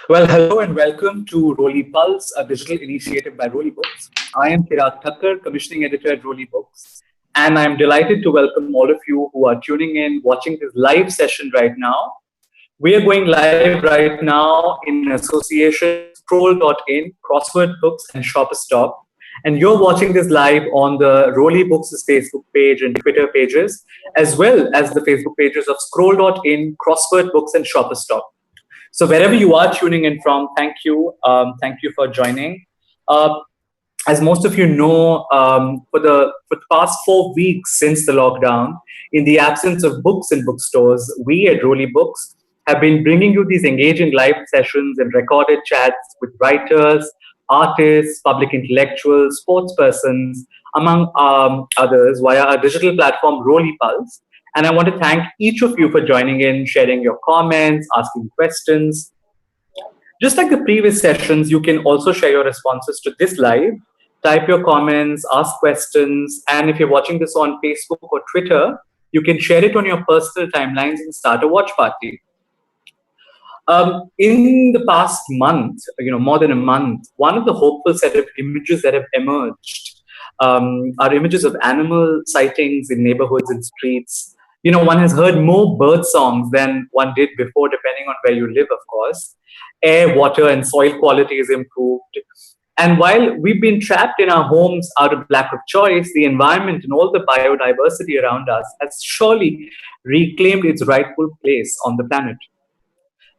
Well, hello and welcome to Roli Pulse, a digital initiative by Roli Books. I am Chirag, commissioning editor at Roli Books, and I'm delighted to welcome all of you who are tuning in, watching this live session right now. We are going live right now in association with Scroll.in, Crossword Books, and Shopperstop. And you're watching this live on the Roli Books' Facebook page and Twitter pages, as well as the Facebook pages of Scroll.in, Crossword Books, and Shopperstop. So wherever you are tuning in from, thank you. Thank you for joining. Uh, as most of you know, for the past 4 weeks since the lockdown, in the absence of books in bookstores, we at Roli Books have been bringing you these engaging live sessions and recorded chats with writers, artists, public intellectuals, sports persons, among others, via our digital platform Roli Pulse. And I want to thank each of you for joining in, sharing your comments, asking questions. Just like the previous sessions, you can also share your responses to this live. Type your comments, ask questions, and if you're watching this on Facebook or Twitter, you can share it on your personal timelines and start a watch party. In the past month, more than a month, one of the hopeful set of images that have emerged are images of animal sightings in neighborhoods and streets. One has heard more bird songs than one did before, depending on where you live, of course. Air, water, and soil quality is improved. And while we've been trapped in our homes out of lack of choice, the environment and all the biodiversity around us has surely reclaimed its rightful place on the planet.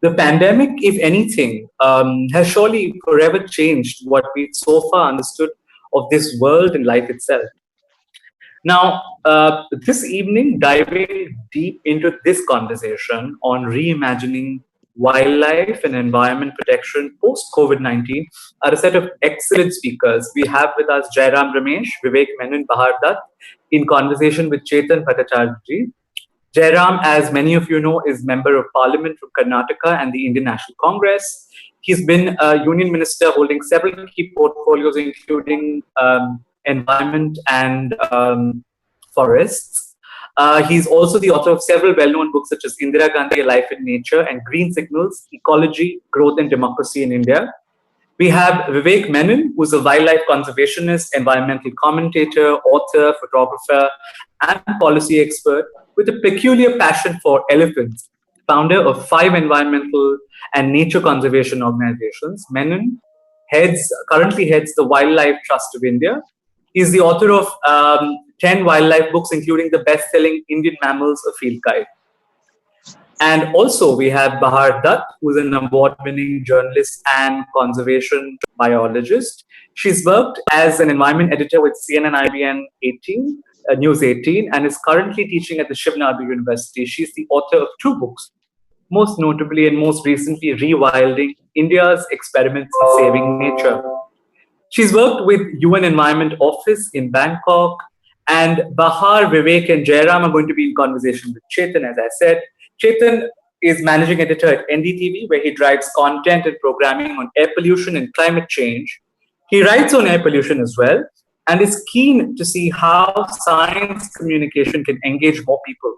The pandemic, if anything, has surely forever changed what we so far understood of this world and life itself. Now, this evening, diving deep into this conversation on reimagining wildlife and environment protection post COVID-19 are a set of excellent speakers. We have with us Jairam, Ramesh, Vivek, Menon, Bahar, Dutt, in conversation with Chetan, Bhattacharji. Jairam, as many of you know, is Member of Parliament from Karnataka and the Indian National Congress. He's been a union minister holding several key portfolios, including environment and forests. He's also the author of several well-known books such as Indira Gandhi, A Life in Nature, and Green Signals, Ecology, Growth and Democracy in India. We have Vivek Menon, who's a wildlife conservationist, environmental commentator, author, photographer, and policy expert with a peculiar passion for elephants, founder of 5 environmental and nature conservation organizations. Menon currently heads the Wildlife Trust of India. He's the author of 10 wildlife books, including the best-selling Indian Mammals, A Field Guide. And also we have Bahar Dutt, who's an award-winning journalist and conservation biologist. She's worked as an environment editor with CNN IBN 18, News 18, and is currently teaching at the Shiv Nadu University. She's the author of 2 books, most notably and most recently, Rewilding, India's Experiments in Saving Nature. She's worked with UN Environment Office in Bangkok, and Bahar, Vivek, and Jairam are going to be in conversation with Chetan, as I said. Chetan is managing editor at NDTV, where he drives content and programming on air pollution and climate change. He writes on air pollution as well, and is keen to see how science communication can engage more people.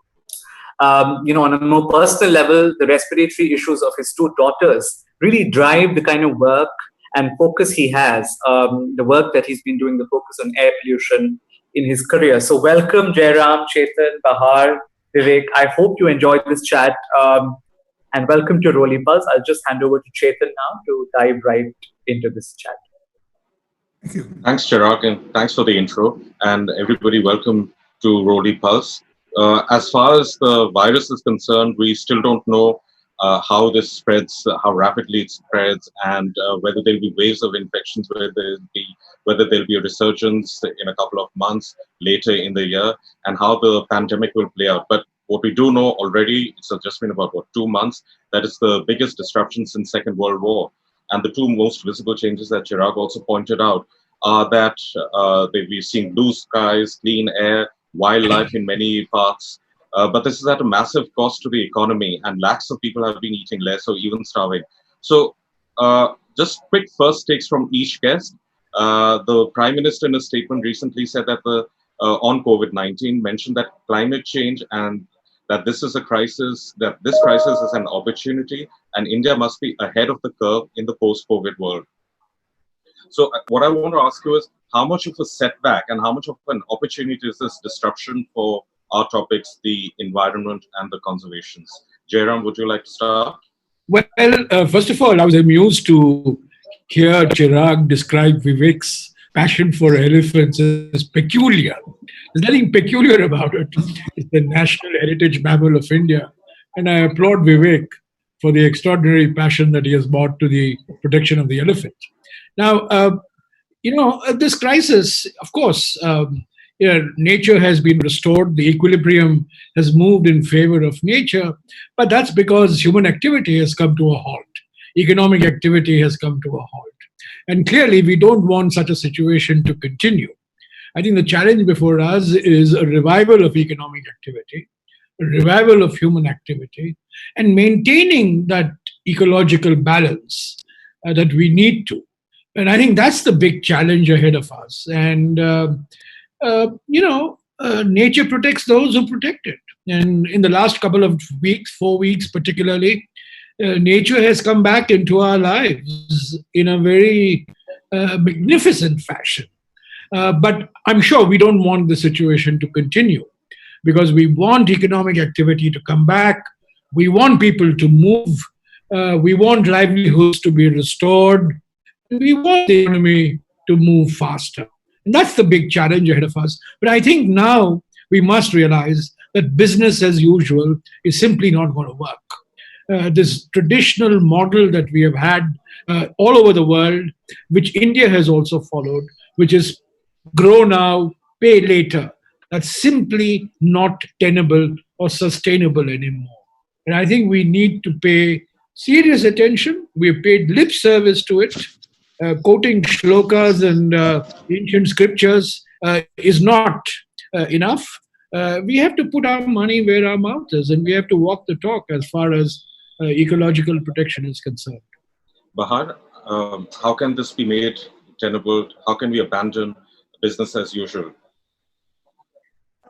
On a more personal level, the respiratory issues of his 2 daughters really drive the kind of work and focus he has, the work that he's been doing, the focus on air pollution in his career. So welcome, Jairam, Chetan, Bahar, Vivek. I hope you enjoyed this chat, and welcome to Roli Pulse. I'll just hand over to Chetan now to dive right into this chat. Thank you. Thanks, Chirag, and thanks for the intro. And everybody, welcome to Roli Pulse. As far as the virus is concerned, we still don't know how this spreads, how rapidly it spreads, and whether there'll be waves of infections, whether there'll be a resurgence in a couple of months later in the year, and how the pandemic will play out. But what we do know already, it's just been about 2 months, that is the biggest disruption since Second World War. And the 2 most visible changes that Chirag also pointed out are that we've seen blue skies, clean air, wildlife in many parts. But this is at a massive cost to the economy, and lakhs of people have been eating less or even starving. So just quick first takes from each guest. The Prime Minister in a statement recently said that on COVID-19 mentioned that climate change and that this is a crisis, that this crisis is an opportunity, and India must be ahead of the curve in the post-COVID world. So what I want to ask you is, how much of a setback and how much of an opportunity is this disruption for our topics, the environment and the conservations? Jairam, would you like to start? Well, first of all, I was amused to hear Chirag describe Vivek's passion for elephants as peculiar. There's nothing peculiar about it. It's the national heritage mammal of India. And I applaud Vivek for the extraordinary passion that he has brought to the protection of the elephant. Now, this crisis, of course, nature has been restored. The equilibrium has moved in favor of nature, but that's because human activity has come to a halt. Economic activity has come to a halt. And clearly, we don't want such a situation to continue. I think the challenge before us is a revival of economic activity, a revival of human activity, and maintaining that ecological balance that we need to. And I think that's the big challenge ahead of us. And, nature protects those who protect it. And in the last couple of weeks, 4 weeks particularly, nature has come back into our lives in a very magnificent fashion. But I'm sure we don't want the situation to continue because we want economic activity to come back. We want people to move. We want livelihoods to be restored. We want the economy to move faster. And that's the big challenge ahead of us. But I think now we must realize that business as usual is simply not going to work. This traditional model that we have had all over the world, which India has also followed, which is grow now, pay later, that's simply not tenable or sustainable anymore. And I think we need to pay serious attention. We have paid lip service to it. Quoting shlokas and ancient scriptures is not enough. We have to put our money where our mouth is, and we have to walk the talk as far as ecological protection is concerned. Bahar, how can this be made tenable? How can we abandon business as usual?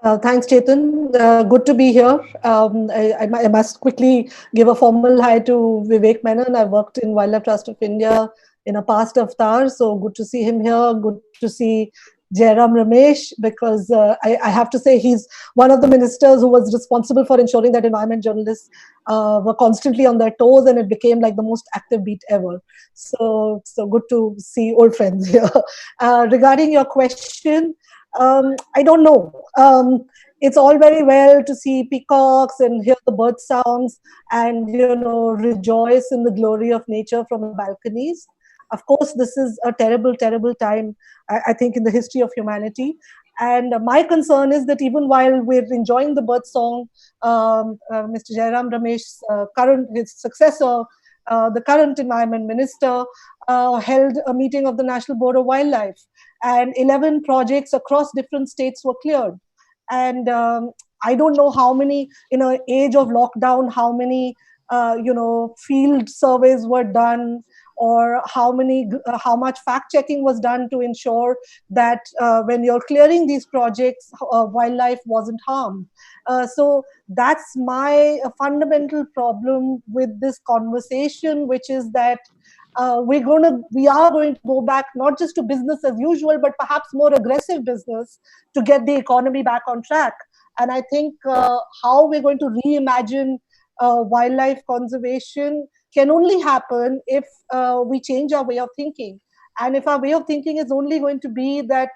Thanks, Chetan. Good to be here. I must quickly give a formal hi to Vivek Menon. I worked in Wildlife Trust of India in a past avatar, so good to see him here. Good to see Jairam Ramesh, because I have to say he's one of the ministers who was responsible for ensuring that environment journalists were constantly on their toes, and it became like the most active beat ever. So good to see old friends here. Regarding your question, I don't know. It's all very well to see peacocks and hear the bird songs and, rejoice in the glory of nature from the balconies. Of course, this is a terrible, terrible time, I think, in the history of humanity. And my concern is that even while we're enjoying the bird song, Mr. Jairam Ramesh's his successor, the current environment minister, held a meeting of the National Board of Wildlife, and 11 projects across different states were cleared. And I don't know how many, in an age of lockdown, how many, field surveys were done, or how much fact checking was done to ensure that when you're clearing these projects, wildlife wasn't harmed. So that's my fundamental problem with this conversation, which is that we are going to go back not just to business as usual, but perhaps more aggressive business to get the economy back on track. And I think how we're going to reimagine wildlife conservation can only happen if we change our way of thinking. And if our way of thinking is only going to be that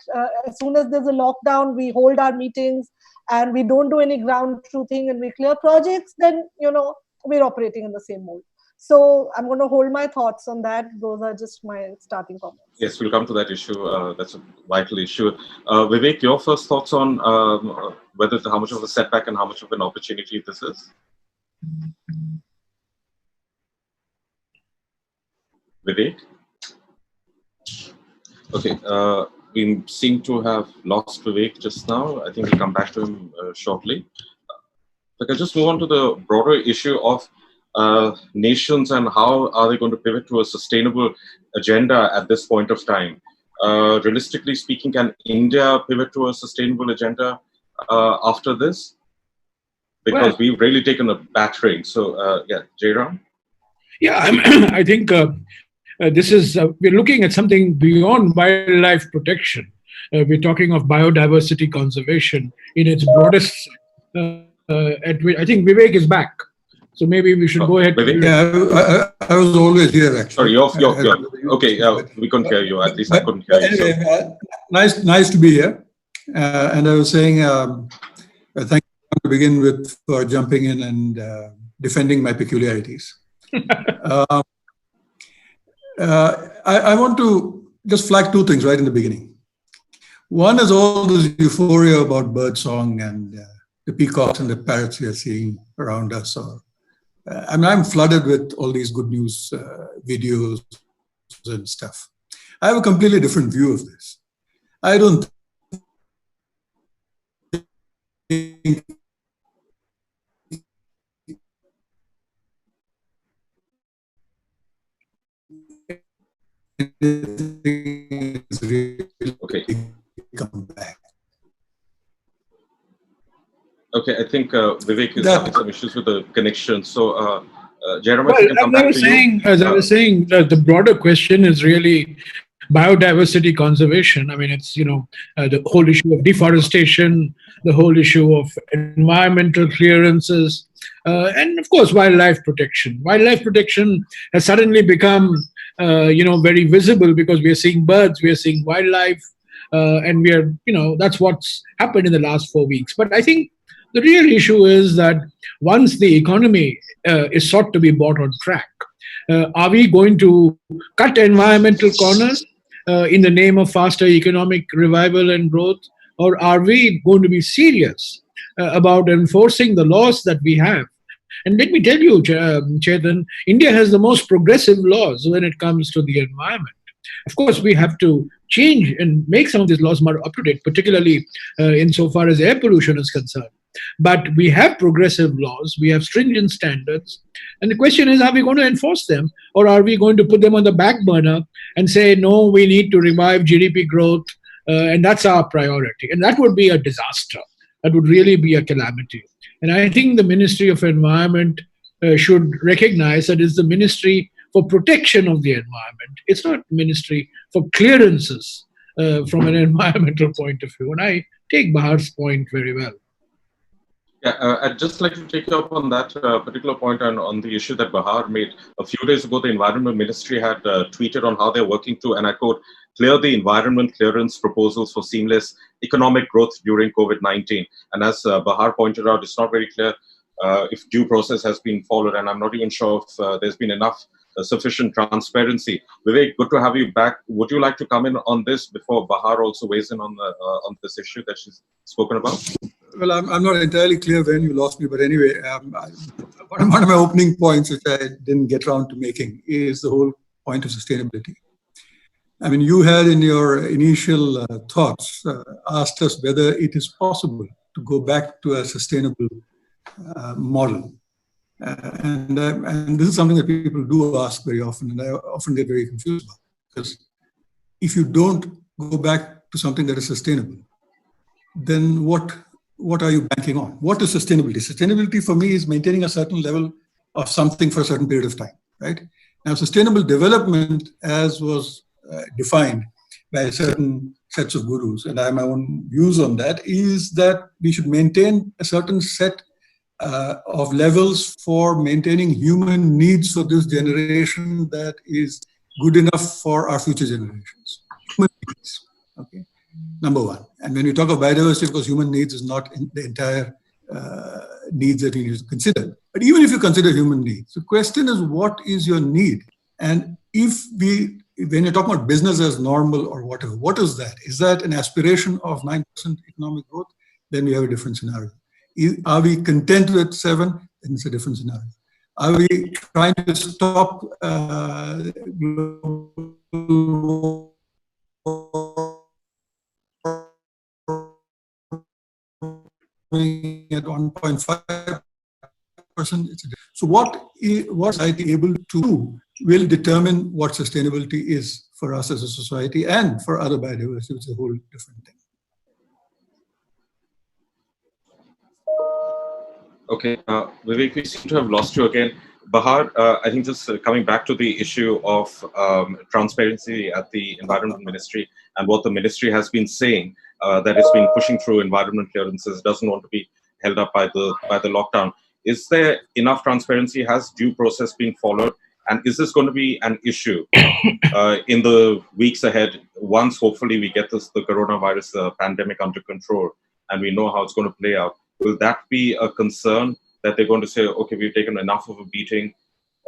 as soon as there's a lockdown, we hold our meetings and we don't do any ground truthing and we clear projects, then, we're operating in the same mode. So I'm going to hold my thoughts on that. Those are just my starting comments. Yes, we'll come to that issue. That's a vital issue. Vivek, your first thoughts on how much of a setback and how much of an opportunity this is? Vivek? Okay, we seem to have lost Vivek just now. I think we'll come back to him shortly. But I'll just move on to the broader issue of nations and how are they going to pivot to a sustainable agenda at this point of time. Realistically speaking, can India pivot to a sustainable agenda after this? because Well, we've really taken a battering. So, yeah, Jairam? yeah, I think this is, we're looking at something beyond wildlife protection. We're talking of biodiversity conservation in its broadest. I think Vivek is back, so maybe we should go ahead. Vivek? Yeah, I was always here actually. Sorry, okay, we couldn't hear you. At least I couldn't hear you. Anyway, nice to be here. And I was saying, thank you to begin with for jumping in and defending my peculiarities. I want to just flag two things right in the beginning. One is all this euphoria about birdsong and the peacocks and the parrots we are seeing around us. I'm flooded with all these good news videos and stuff. I have a completely different view of this. I don't think anything is really come back. Okay, I think Vivek is having some issues with the connection. So, Jairam, Well, if you can come back to you. as I was saying, the broader question is really biodiversity conservation. I mean, it's, the whole issue of deforestation, the whole issue of environmental clearances, and of course, wildlife protection. Wildlife protection has suddenly become, very visible because we are seeing birds, we are seeing wildlife, and we are, that's what's happened in the last 4 weeks. But I think the real issue is that once the economy is sought to be brought on track, are we going to cut environmental corners in the name of faster economic revival and growth? Or are we going to be serious about enforcing the laws that we have? And let me tell you, Chetan, India has the most progressive laws when it comes to the environment. Of course, we have to change and make some of these laws more up to date, particularly insofar as air pollution is concerned. But we have progressive laws, we have stringent standards. And the question is, are we going to enforce them? Or are we going to put them on the back burner and say, no, we need to revive GDP growth, and that's our priority? And that would be a disaster. That would really be a calamity. And I think the Ministry of Environment should recognize that it's the Ministry for protection of the environment. It's not Ministry for clearances from an environmental point of view. And I take Bahar's point very well. Yeah, I'd just like to take you up on that particular point and on the issue that Bahar made. A few days ago, the Environment Ministry had tweeted on how they're working to, and I quote, clear the environment clearance proposals for seamless economic growth during COVID-19. And as Bahar pointed out, it's not very clear if due process has been followed, and I'm not even sure if there's been enough sufficient transparency. Vivek, good to have you back. Would you like to come in on this before Bahar also weighs in on this issue that she's spoken about? Well, I'm not entirely clear when you lost me, but anyway, one of my opening points, which I didn't get around to making, is the whole point of sustainability. I mean, you had in your initial thoughts asked us whether it is possible to go back to a sustainable model. And this is something that people do ask very often, and I often get very confused about. Because if you don't go back to something that is sustainable, then what are you banking on? What is sustainability? Sustainability for me is maintaining a certain level of something for a certain period of time, right? Now, sustainable development, as was defined by certain sets of gurus, and I have my own views on that, is that we should maintain a certain set of levels for maintaining human needs for this generation that is good enough for our future generations. Human needs, okay? Number one. And when you talk of biodiversity, of course, human needs is not the entire needs that you need to consider. But even if you consider human needs, the question is, what is your need? And when you're talking about business as normal or whatever, what is that? Is that an aspiration of 9% economic growth? Then we have a different scenario. Are we content with 7? Then it's a different scenario. Are we trying to stop at 1.5%? So what society able to do will determine what sustainability is for us as a society and for other biodiversity, which is a whole different thing. Okay, Vivek, we seem to have lost you again. Bahar, I think just coming back to the issue of transparency at the Environment Ministry and what the ministry has been saying, that it's been pushing through environment clearances, doesn't want to be held up by the lockdown. Is there enough transparency? Has due process been followed? And is this going to be an issue in the weeks ahead once hopefully we get the coronavirus pandemic under control and we know how it's going to play out? Will that be a concern that they're going to say, okay, we've taken enough of a beating,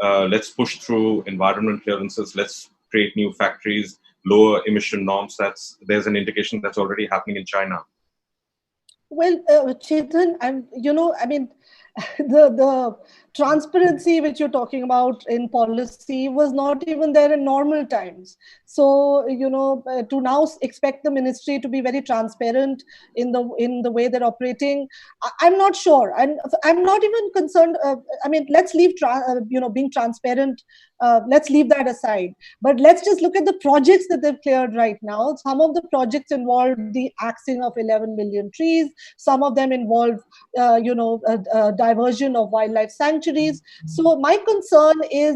let's push through environment clearances, let's create new factories, lower emission norms? There's an indication that's already happening in China. Well, Chetan, I mean, the transparency which you're talking about in policy was not even there in normal times. So, to now expect the ministry to be very transparent in the way they're operating, I'm not sure. I'm not even concerned. I mean, let's leave being transparent. Let's leave that aside. But let's just look at the projects that they've cleared right now. Some of the projects involve the axing of 11 million trees. Some of them involve, diversion of wildlife sanctuaries. So my concern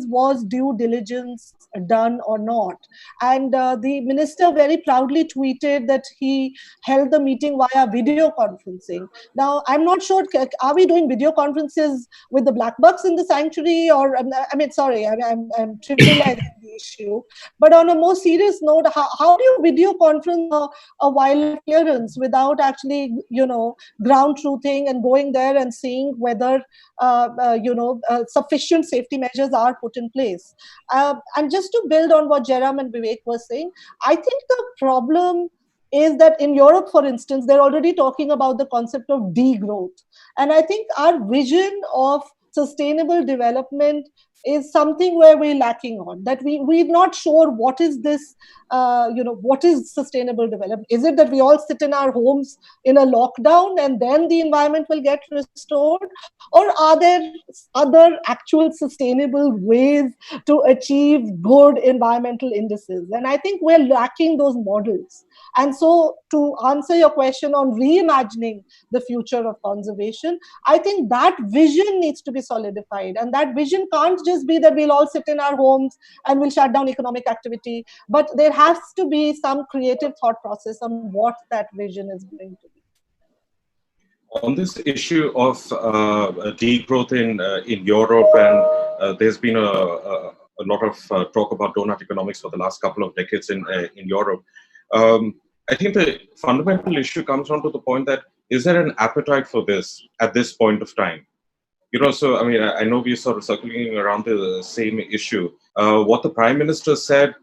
was due diligence done or not? And the minister very proudly tweeted that he held the meeting via video conferencing. Now, I'm not sure, are we doing video conferences with the black bucks in the sanctuary? Or, sorry, I'm trivializing the issue. But on a more serious note, how do you video conference a wildlife clearance without actually, ground truthing and going there and seeing whether sufficient safety measures are put in place? And just to build on what Jairam and Vivek were saying, I think the problem is that in Europe, for instance, they're already talking about the concept of degrowth. And I think our vision of sustainable development is something where we're lacking on, that we're not sure what is this, what is sustainable development. Is it that we all sit in our homes in a lockdown and then the environment will get restored? Or are there other actual sustainable ways to achieve good environmental indices? And I think we're lacking those models. And so to answer your question on reimagining the future of conservation, I think that vision needs to be solidified. And that vision can't just be that we'll all sit in our homes and we'll shut down economic activity, but there has to be some creative thought process on what that vision is going to be. On this issue of degrowth in Europe, and there's been a lot of talk about donut economics for the last couple of decades in Europe. I think the fundamental issue comes down to the point that, is there an appetite for this at this point of time? So, I mean, I know we're sort of circling around the same issue. What the Prime Minister said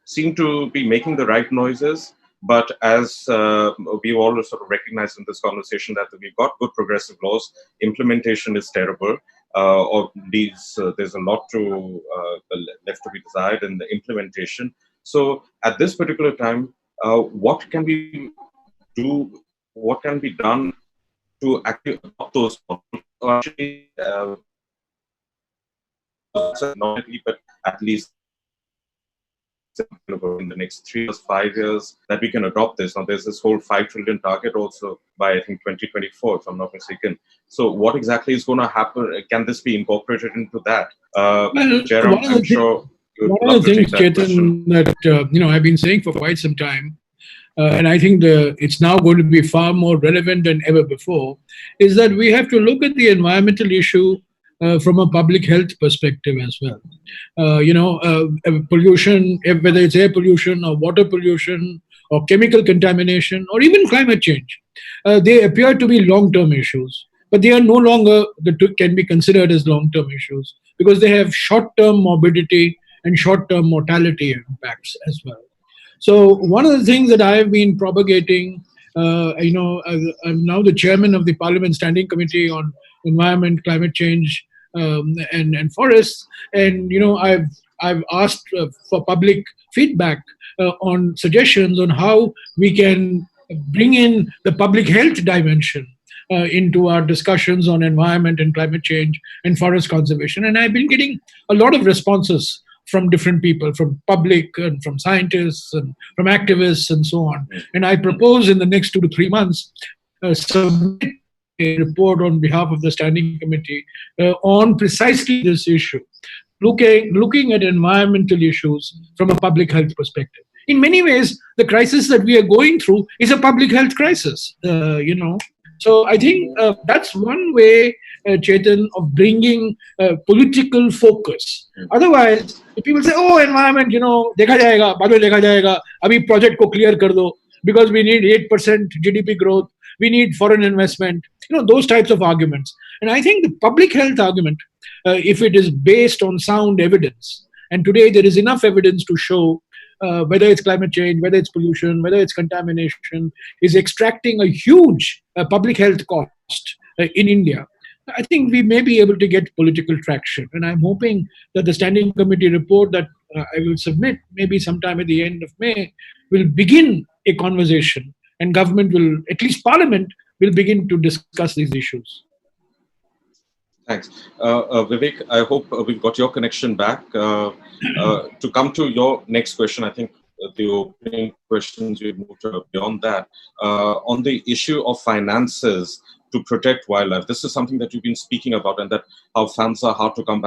seemed to be making the right noises, but as we've all sort of recognized in this conversation, that we've got good progressive laws, implementation is terrible, or there's a lot left to be desired in the implementation. So at this particular time, what can we do? What can be done to actually adopt those models? Actually, not only, but at least in the next 3 years, 5 years, that we can adopt this. Now, there's this whole 5 trillion target also by, I think, 2024, if I'm not mistaken. So what exactly is going to happen? Can this be incorporated into that? Jairam, I'm sure you would love to take that question. That I've been saying for quite some time, and I think it's now going to be far more relevant than ever before, is that we have to look at the environmental issue from a public health perspective as well. Pollution, whether it's air pollution or water pollution or chemical contamination or even climate change, they appear to be long-term issues, but they are no longer can be considered as long-term issues because they have short-term morbidity and short-term mortality impacts as well. So one of the things that I have been propagating, I'm now the chairman of the Parliament Standing Committee on Environment, Climate Change, and Forests, and I've asked for public feedback on suggestions on how we can bring in the public health dimension into our discussions on environment and climate change and forest conservation. And I've been getting a lot of responses from different people, from public and from scientists and from activists and so on. And I propose in the next 2 to 3 months, submit report on behalf of the Standing Committee on precisely this issue, looking at environmental issues from a public health perspective. In many ways, the crisis that we are going through is a public health crisis, So I think that's one way, Chetan, of bringing political focus. Otherwise, if people say, oh, environment, dekha jayega, baad mein dekha jayega, abhi project ko clear kar do, because we need 8% GDP growth, we need foreign investment, those types of arguments. And I think the public health argument, if it is based on sound evidence, and today there is enough evidence to show whether it's climate change, whether it's pollution, whether it's contamination, is extracting a huge public health cost in India. I think we may be able to get political traction. And I'm hoping that the Standing Committee report that I will submit maybe sometime at the end of May will begin a conversation, and government will, at least Parliament, will begin to discuss these issues. Thanks. Vivek, I hope we've got your connection back. To come to your next question, I think the opening questions, we've moved beyond that. On the issue of finances to protect wildlife, this is something that you've been speaking about, and that how funds are hard to come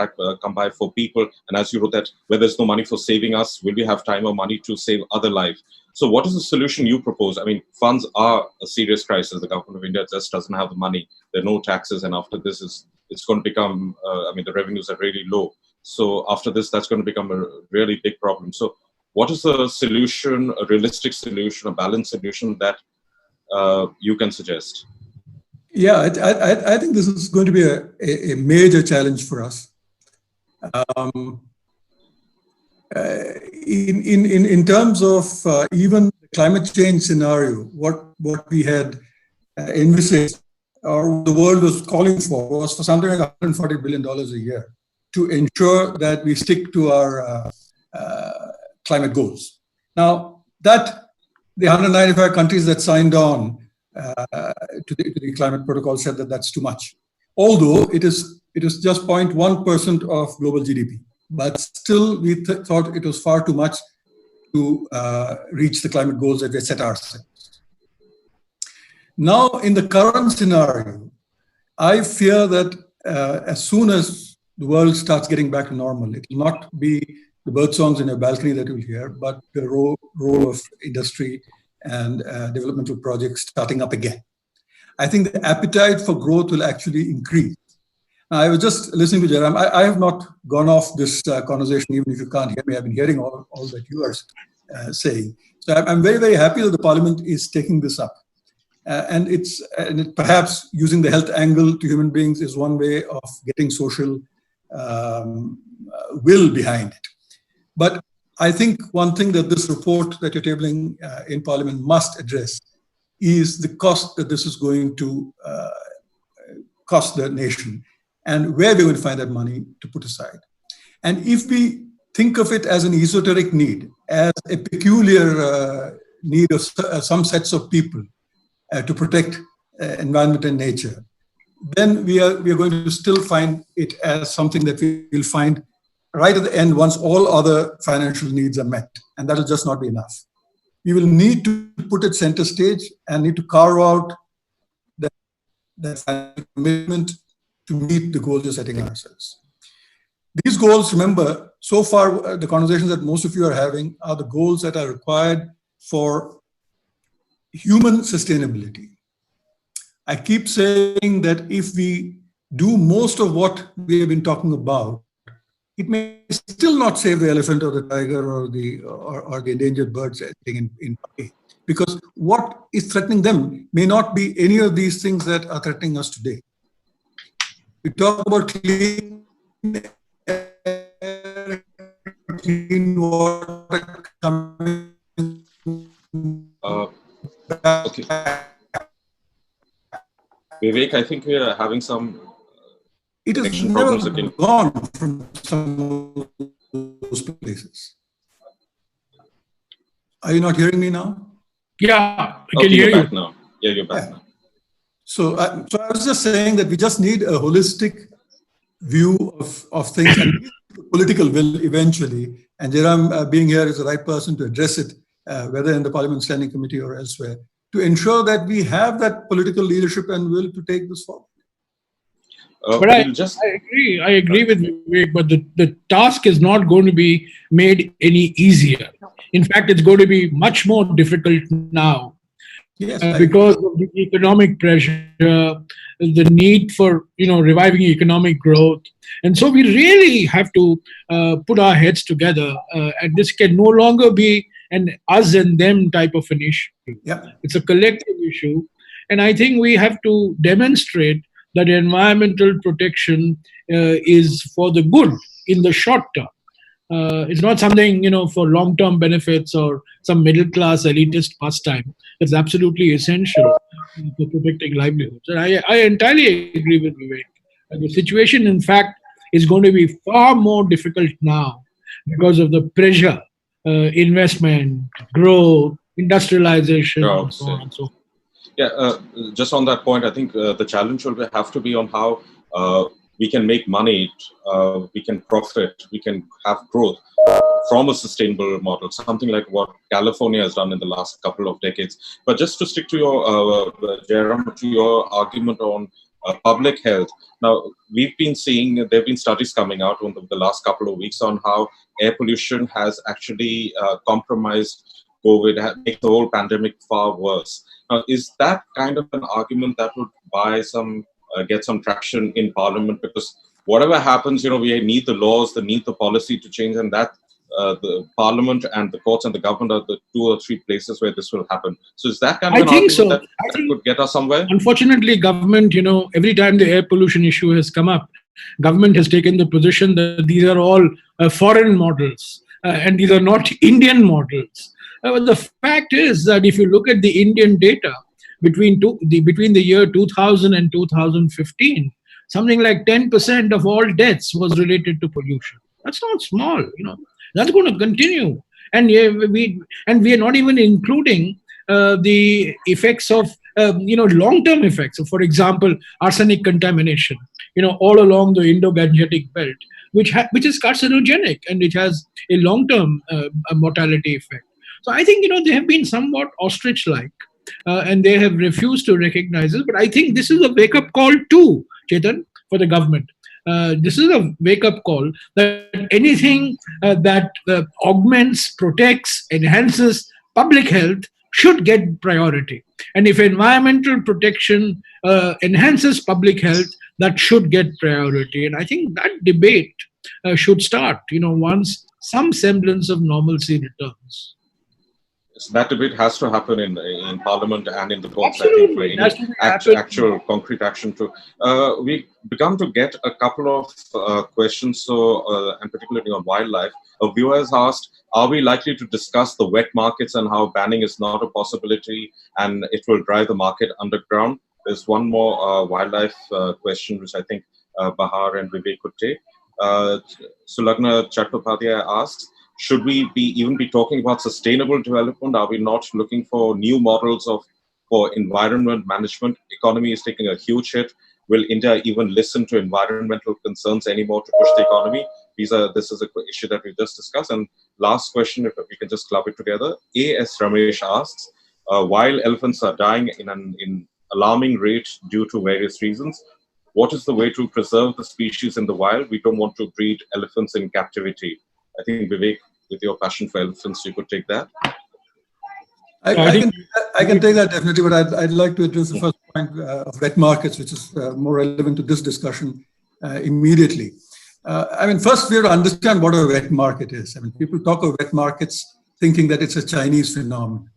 by for people. And as you wrote that, where there's no money for saving us, will we have time or money to save other lives? So what is the solution you propose? I mean, funds are a serious crisis. The government of India just doesn't have the money. There are no taxes. And after this, it's going to become, the revenues are really low. So after this, that's going to become a really big problem. So what is the solution, a realistic solution, a balanced solution that you can suggest? Yeah, I think this is going to be a major challenge for us. In terms of even the climate change scenario, what we had envisaged or the world was calling for was for something like $140 billion a year to ensure that we stick to our climate goals. Now, that the 195 countries that signed on to the climate protocol said that that's too much. Although it is just 0.1% of global GDP. But still, we thought it was far too much to reach the climate goals that we set ourselves. Now, in the current scenario, I fear that as soon as the world starts getting back to normal, it will not be the bird songs in your balcony that you'll hear, but the role of industry and developmental projects starting up again. I think the appetite for growth will actually increase. I was just listening to Jairam. I have not gone off this conversation, even if you can't hear me. I've been hearing all that you are saying. So I'm very, very happy that the Parliament is taking this up. And perhaps using the health angle to human beings is one way of getting social will behind it. But I think one thing that this report that you're tabling in Parliament must address is the cost that this is going to cost the nation, and where we're going to find that money to put aside. And if we think of it as an esoteric need, as a peculiar need of some sets of people to protect environment and nature, then we are going to still find it as something that we will find right at the end once all other financial needs are met. And that will just not be enough. We will need to put it center stage and need to carve out that commitment to meet the goals we're setting ourselves. These goals, remember, so far the conversations that most of you are having are the goals that are required for human sustainability. I keep saying that if we do most of what we have been talking about, it may still not save the elephant or the tiger or the endangered birds in play, because what is threatening them may not be any of these things that are threatening us today. We talk about clean air, clean water coming. Okay. Vivek, I think we are having some connection problems again. Gone from some of those places. Are you not hearing me now? Yeah, I can hear you. Back now. Yeah, you're back now. So I was just saying that we just need a holistic view of things and political will eventually. And Jairam being here is the right person to address it, whether in the Parliament Standing Committee or elsewhere, to ensure that we have that political leadership and will to take this forward. But I agree with Vivek, but the task is not going to be made any easier. In fact, it's going to be much more difficult now. Yes, because of the economic pressure, the need for reviving economic growth, and so we really have to put our heads together. And this can no longer be an us and them type of an issue. Yeah. It's a collective issue, and I think we have to demonstrate that environmental protection is for the good in the short term. It's not something for long-term benefits or some middle-class elitist pastime. It's absolutely essential for protecting livelihoods. And I entirely agree with Vivek. The situation, in fact, is going to be far more difficult now because of the pressure, investment, growth, industrialization, and so on and so forth. Yeah, just on that point, I think the challenge will have to be on how we can make money, we can profit, we can have growth from a sustainable model, something like what California has done in the last couple of decades. But just to stick to your, Jairam, to your argument on public health. Now, we've been seeing, there have been studies coming out in the last couple of weeks on how air pollution has actually compromised COVID, make the whole pandemic far worse. Now, is that kind of an argument that would get some traction in Parliament? Because whatever happens, we need the laws, need the policy to change, and that the Parliament and the courts and the government are the 2 or 3 places where this will happen. So is that kind of an argument that could get us somewhere? Unfortunately, government, every time the air pollution issue has come up, government has taken the position that these are all foreign models and these are not Indian models. But the fact is that if you look at the Indian data between the year 2000 and 2015, something like 10% of all deaths was related to pollution. That's not small, That's going to continue, and we are not even including the effects of long-term effects. So, for example, arsenic contamination, all along the Indo-Gangetic belt, which is carcinogenic and which has a long-term mortality effect. So I think they have been somewhat ostrich-like, and they have refused to recognize it. But I think this is a wake-up call too, Chetan, for the government. This is a wake-up call that anything that augments, protects, enhances public health should get priority. And if environmental protection enhances public health, that should get priority. And I think that debate should start, once some semblance of normalcy returns. So that debate has to happen in Parliament and in the courts, Absolutely. I think, for actual concrete action too. We've begun to get a couple of questions, and particularly on wildlife. A viewer has asked, are we likely to discuss the wet markets and how banning is not a possibility and it will drive the market underground? There's one more wildlife question, which I think Bahar and Vivek could take. Sulagna Chattopadhyay asks, should we even be talking about sustainable development? Are we not looking for new models for environment management? Economy is taking a huge hit. Will India even listen to environmental concerns anymore to push the economy? This is an issue that we just discussed. And last question, if we can just club it together. A.S. Ramesh asks, while elephants are dying in an alarming rate due to various reasons, what is the way to preserve the species in the wild? We don't want to breed elephants in captivity. I think, Vivek, with your passion for elephants, you could take that. I can take that definitely, but I'd like to address the first point of wet markets, which is more relevant to this discussion immediately. First we have to understand what a wet market is. People talk of wet markets thinking that it's a Chinese phenomenon.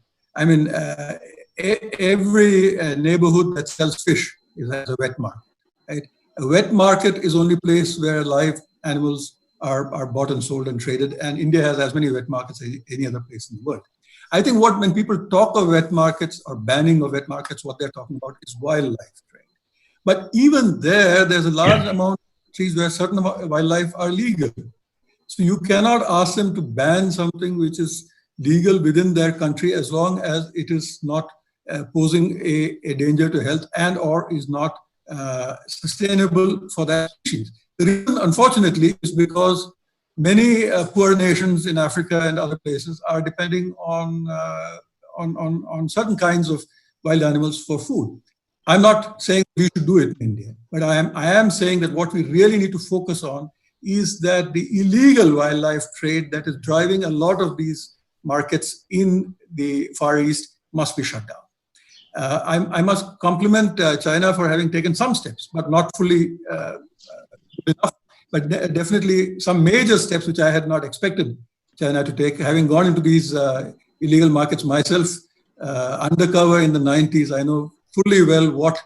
Every neighborhood that sells fish has a wet market. Right? A wet market is only place where live animals are bought and sold and traded, and India has as many wet markets as any other place in the world. I think when people talk of wet markets or banning of wet markets, what they're talking about is wildlife trade. But even there's a large amount of trees where certain wildlife are legal. So you cannot ask them to ban something which is legal within their country as long as it is not posing a danger to health and or is not sustainable for that species. The reason, unfortunately, is because many poor nations in Africa and other places are depending on certain kinds of wild animals for food. I'm not saying we should do it in India, but I am saying that what we really need to focus on is that the illegal wildlife trade that is driving a lot of these markets in the Far East must be shut down. I must compliment China for having taken some steps, but not fully enough. But definitely some major steps which I had not expected China to take. Having gone into these illegal markets myself, undercover in the 90s, I know fully well what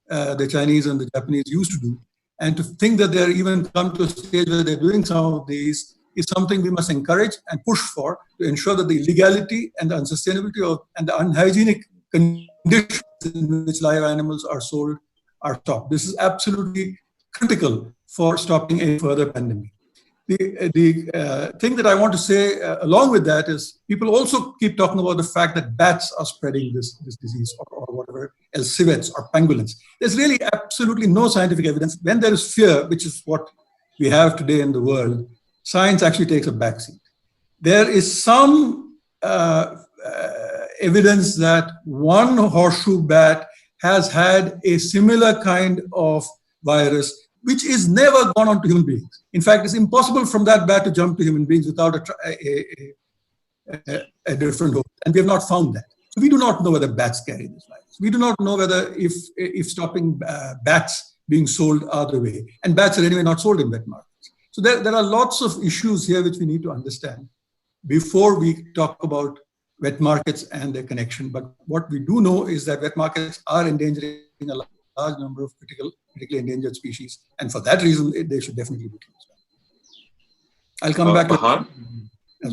the Chinese and the Japanese used to do. And to think that they're even come to a stage where they're doing some of these is something we must encourage and push for to ensure that the illegality and the unsustainability of and the unhygienic conditions in which live animals are sold are stopped. This is absolutely critical for stopping a further pandemic. The thing that I want to say along with that is people also keep talking about the fact that bats are spreading this disease or whatever else, civets or pangolins. There's really absolutely no scientific evidence. When there is fear, which is what we have today in the world, science actually takes a backseat. There is some evidence that one horseshoe bat has had a similar kind of virus which is never gone on to human beings. In fact, it's impossible from that bat to jump to human beings without a different host. And we have not found that. So we do not know whether bats carry this virus. We do not know whether if stopping bats being sold are the way. And bats are anyway not sold in wet markets. So there are lots of issues here which we need to understand before we talk about wet markets and their connection. But what we do know is that wet markets are endangering a large number of critically endangered species, and for that reason, they should definitely be closed. I'll come back Bahar? to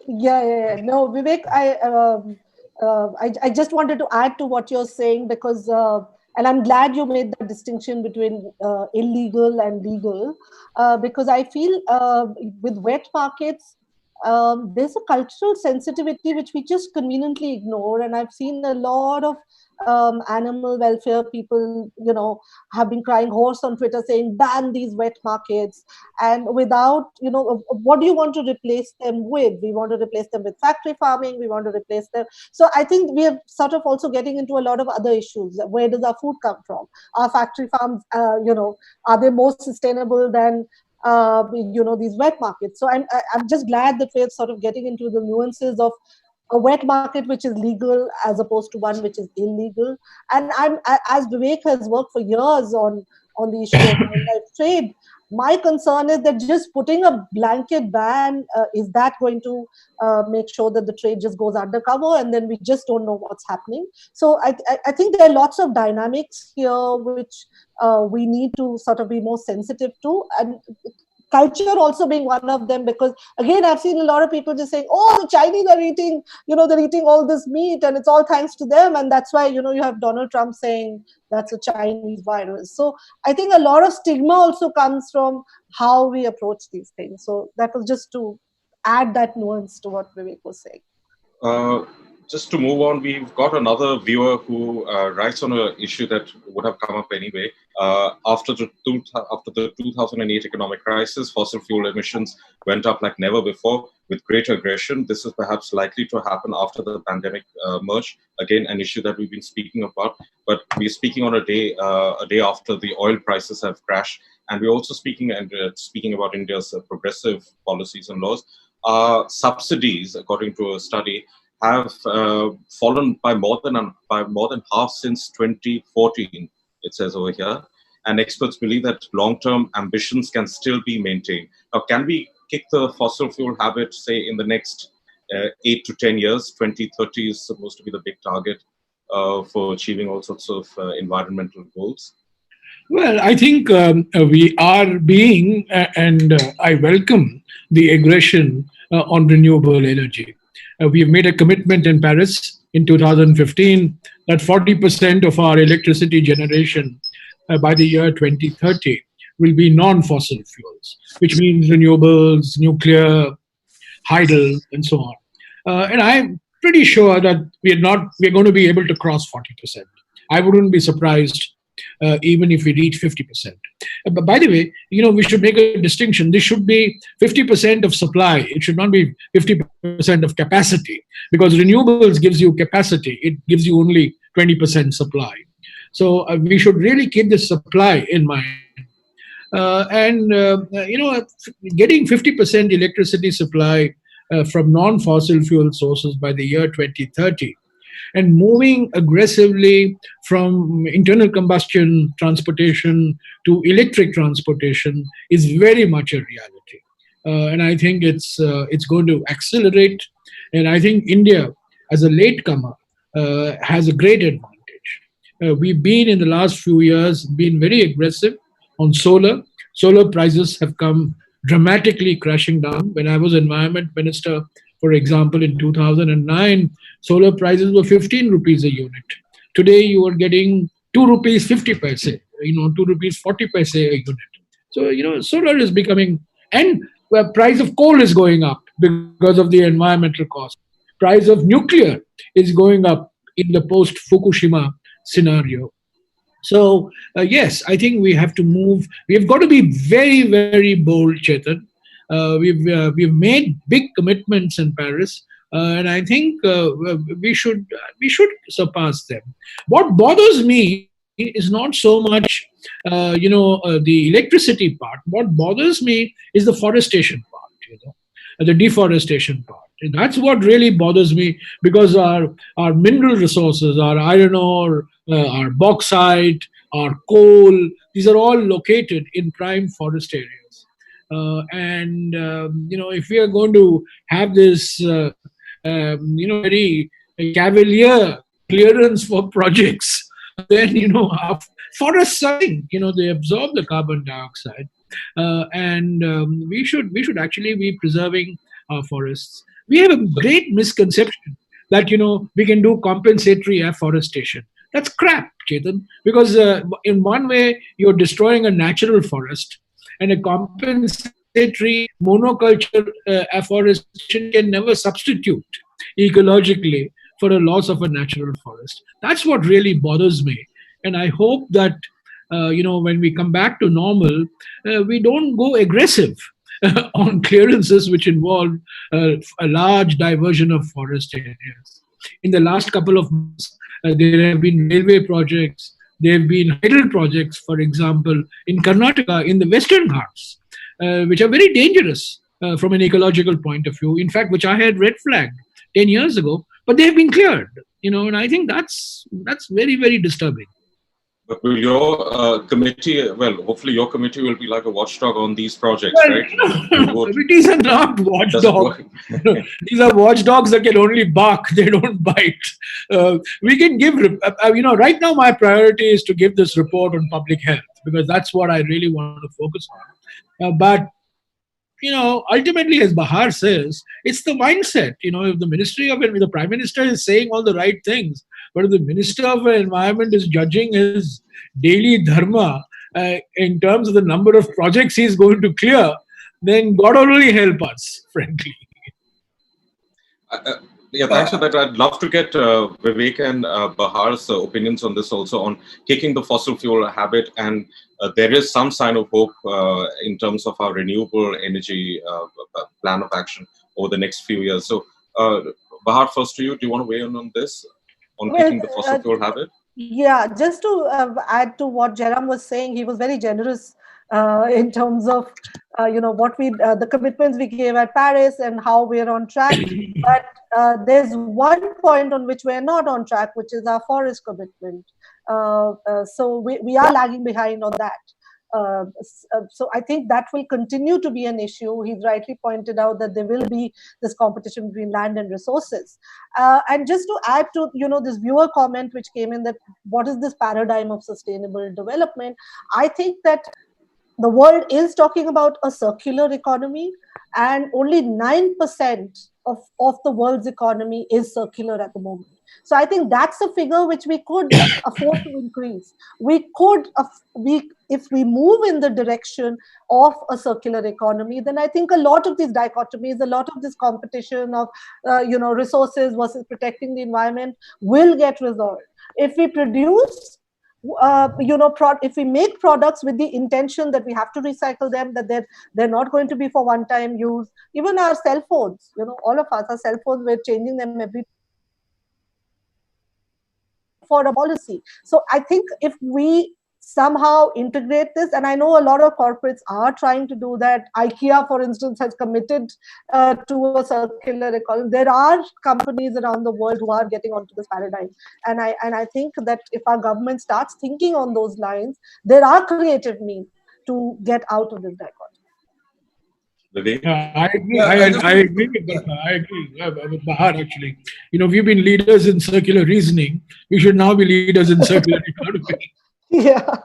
Yeah. No, Vivek, I just wanted to add to what you're saying because, and I'm glad you made the distinction between illegal and legal, because I feel with wet markets, there's a cultural sensitivity which we just conveniently ignore, and I've seen a lot of animal welfare people, have been crying hoarse on Twitter saying ban these wet markets, and without, what do you want to replace them with? We want to replace them with factory farming. We want to replace them. So I think we are sort of also getting into a lot of other issues. Where does our food come from? Our factory farms, are they more sustainable than these wet markets? So I'm just glad that we're sort of getting into the nuances of a wet market which is legal as opposed to one which is illegal. And as Vivek has worked for years on the issue of wildlife trade, my concern is that just putting a blanket ban, is that going to make sure that the trade just goes undercover and then we just don't know what's happening? So I think there are lots of dynamics here which we need to sort of be more sensitive to, and culture also being one of them, because again, I've seen a lot of people just saying, oh, the Chinese are eating, they're eating all this meat and it's all thanks to them. And that's why, you have Donald Trump saying that's a Chinese virus. So I think a lot of stigma also comes from how we approach these things. So that was just to add that nuance to what Vivek was saying. Just to move on, we've got another viewer who writes on an issue that would have come up anyway. After the 2008 economic crisis, fossil fuel emissions went up like never before with great aggression. This is perhaps likely to happen after the pandemic merge. Again, an issue that we've been speaking about, but we're speaking on a day after the oil prices have crashed. And we're also speaking about India's progressive policies and laws. Subsidies, according to a study, have fallen by more than half since 2014, it says over here. And experts believe that long-term ambitions can still be maintained. Now, can we kick the fossil fuel habit, say, in the next 8 to 10 years? 2030 is supposed to be the big target for achieving all sorts of environmental goals. Well, I think we are being, and I welcome the aggression on renewable energy. We have made a commitment in Paris in 2015 that 40% of our electricity generation by the year 2030 will be non-fossil fuels, which means renewables, nuclear, hydel, and so on. And I'm pretty sure that we're going to be able to cross 40%. I wouldn't be surprised even if we reach 50%. But by the way, we should make a distinction. This should be 50% of supply. It should not be 50% of capacity, because renewables gives you capacity. It gives you only 20% supply. So we should really keep the supply in mind. Getting 50% electricity supply from non-fossil fuel sources by the year 2030, and moving aggressively from internal combustion transportation to electric transportation is very much a reality. And I think it's going to accelerate. And I think India, as a latecomer, has a great advantage. We've been, in the last few years, been very aggressive on solar. Solar prices have come dramatically crashing down. When I was Environment Minister, for example, in 2009, solar prices were 15 rupees a unit. Today, you are getting 2 rupees 50 paise, 2 rupees 40 paise a unit. So, solar is becoming, and the price of coal is going up because of the environmental cost. Price of nuclear is going up in the post-Fukushima scenario. So, yes, I think we have to move. We've got to be very, very bold, Chetan. We've made big commitments in Paris, and I think we should surpass them. What bothers me is not so much, the electricity part. What bothers me is the forestation part, the deforestation part. And that's what really bothers me, because our mineral resources, our iron ore, our bauxite, our coal, these are all located in prime forest areas. If we are going to have this, very cavalier clearance for projects, then, our forests are, they absorb the carbon dioxide. We should actually be preserving our forests. We have a great misconception that, we can do compensatory afforestation. That's crap, Chetan, because in one way, you're destroying a natural forest, and a compensatory monoculture afforestation can never substitute ecologically for a loss of a natural forest. That's what really bothers me. And I hope that, when we come back to normal, we don't go aggressive on clearances which involve a large diversion of forest areas. In the last couple of months, there have been railway projects, there have been hydel projects, for example, in Karnataka, in the Western Ghats, which are very dangerous from an ecological point of view. In fact, which I had red flagged 10 years ago, but they have been cleared, and I think that's very, very disturbing. But will your committee, hopefully your committee will be like a watchdog on these projects, right? Committees are not watchdogs. These are watchdogs that can only bark, they don't bite. We can give, right now my priority is to give this report on public health, because that's what I really want to focus on. But ultimately, as Bahar says, it's the mindset. If the Prime Minister is saying all the right things, but if the Minister of Environment is judging his daily dharma in terms of the number of projects he's going to clear, then God only help us, frankly. Thanks for that. I'd love to get Vivek and Bahar's opinions on this also, on kicking the fossil fuel habit. And there is some sign of hope in terms of our renewable energy plan of action over the next few years. So, Bahar, first to you, do you want to weigh in on this, on kicking the fossil fuel habit? Yeah, just to add to what Jairam was saying, he was very generous in terms of what the commitments we gave at Paris and how we're on track. But there's one point on which we're not on track, which is our forest commitment. So we are lagging behind on that. So I think that will continue to be an issue. He's rightly pointed out that there will be this competition between land and resources. And just to add to this viewer comment which came in, that what is this paradigm of sustainable development? I think that the world is talking about a circular economy, and only 9% of the world's economy is circular at the moment. So I think that's a figure which we could afford to increase. If we move in the direction of a circular economy, then I think a lot of these dichotomies, a lot of this competition of resources versus protecting the environment will get resolved. If we produce if we make products with the intention that we have to recycle them, that they're not going to be for one time use. Even our cell phones, all of us, our cell phones, we're changing them every for a policy. So I think if we somehow integrate this, and I know a lot of corporates are trying to do that. IKEA, for instance, has committed to a circular economy. There are companies around the world who are getting onto this paradigm, and I think that if our government starts thinking on those lines, there are creative means to get out of this dichotomy. I agree. I agree with that. I agree with Bahar, actually. We've been leaders in circular reasoning. We should now be leaders in circular economy. Yeah.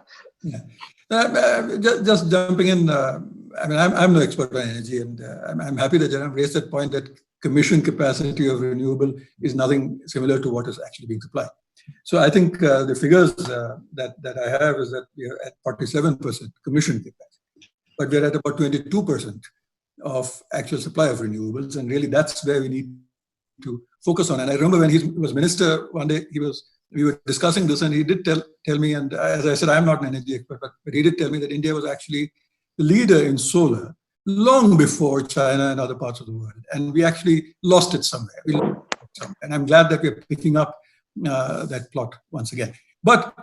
Just jumping in. I'm no expert on energy, and I'm happy that Jairam raised that point that commission capacity of renewable is nothing similar to what is actually being supplied. So I think the figures that I have is that we are at 47% commission capacity, but we're at about 22% of actual supply of renewables, and really that's where we need to focus on. And I remember when he was minister, one day we were discussing this, and he did tell me, and as I said, I'm not an energy expert, but he did tell me that India was actually the leader in solar long before China and other parts of the world, and we actually lost it somewhere. And I'm glad that we're picking up that plot once again. But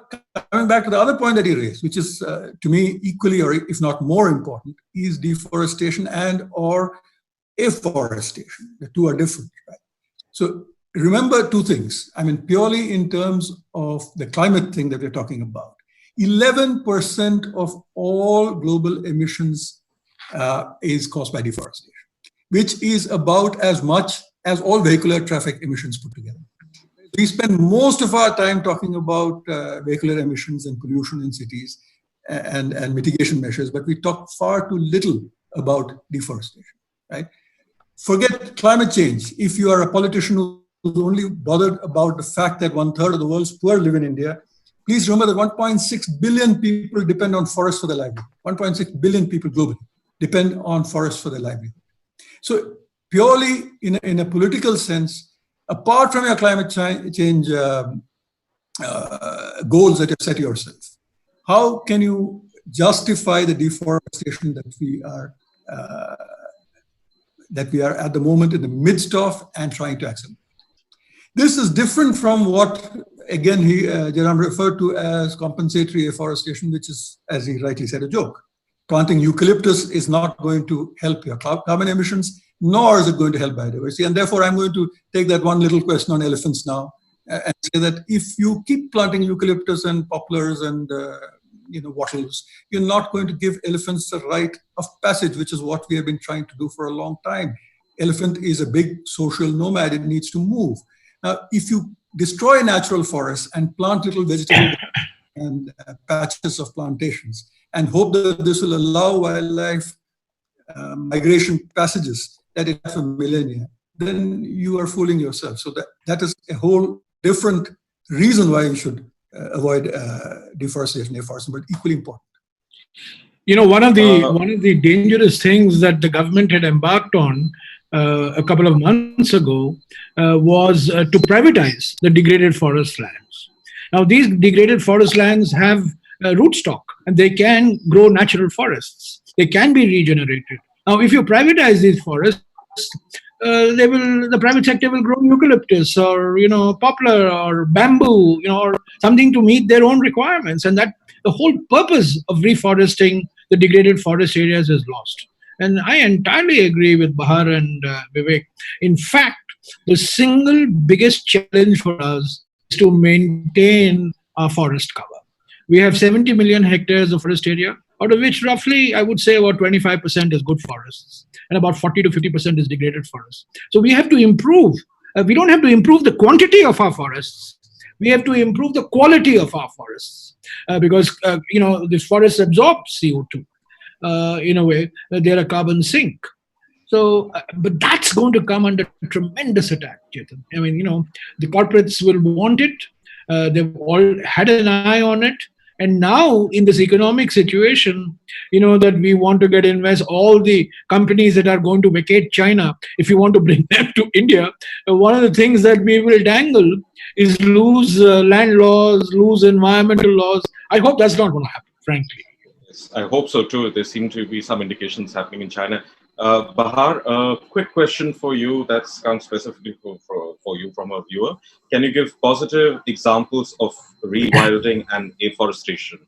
coming back to the other point that he raised, which is to me equally, or if not more important, is deforestation and or afforestation. The two are different, right? So remember two things. Purely in terms of the climate thing that we're talking about, 11% of all global emissions is caused by deforestation, which is about as much as all vehicular traffic emissions put together. We spend most of our time talking about vehicular emissions and pollution in cities and mitigation measures, but we talk far too little about deforestation, right? Forget climate change. If you are a politician who's only bothered about the fact that 1/3 of the world's poor live in India, please remember that 1.6 billion people depend on forests for their livelihood. 1.6 billion people globally depend on forests for their livelihood. So purely in a political sense, apart from your climate change goals that you've set yourself, how can you justify the deforestation that we are at the moment in the midst of and trying to accelerate? This is different from what, again, Jairam referred to as compensatory afforestation, which is, as he rightly said, a joke. Planting eucalyptus is not going to help your carbon emissions, nor is it going to help biodiversity. And therefore, I'm going to take that one little question on elephants now and say that if you keep planting eucalyptus and poplars and wattles, you're not going to give elephants the right of passage, which is what we have been trying to do for a long time. Elephant is a big social nomad. It needs to move. Now, if you destroy natural forests and plant little vegetable and patches of plantations and hope that this will allow wildlife migration passages that it has for millennia, then you are fooling yourself. So that is a whole different reason why you should avoid deforestation, but equally important. One of the dangerous things that the government had embarked on a couple of months ago was to privatize the degraded forest lands. Now, these degraded forest lands have rootstock, and they can grow natural forests. They can be regenerated. Now, if you privatize these forests, the private sector will grow eucalyptus or poplar or bamboo, or something to meet their own requirements, and that the whole purpose of reforesting the degraded forest areas is lost. And I entirely agree with Bahar and Vivek. In fact, the single biggest challenge for us is to maintain our forest cover. We have 70 million hectares of forest area, out of which roughly, I would say about 25% is good forests, and about 40 to 50% is degraded forests. So we have to improve. We don't have to improve the quantity of our forests. We have to improve the quality of our forests because, this forest absorbs CO2. In a way, they're a carbon sink. So, but that's going to come under tremendous attack, Chetan. The corporates will want it. They've all had an eye on it. And now in this economic situation, that we want to invest all the companies that are going to vacate China, if you want to bring them to India, one of the things that we will dangle is lose land laws, lose environmental laws. I hope that's not going to happen, frankly. Yes, I hope so too. There seem to be some indications happening in China. Bahar, a quick question for you that's come specifically for you from a viewer. Can you give positive examples of rewilding and afforestation?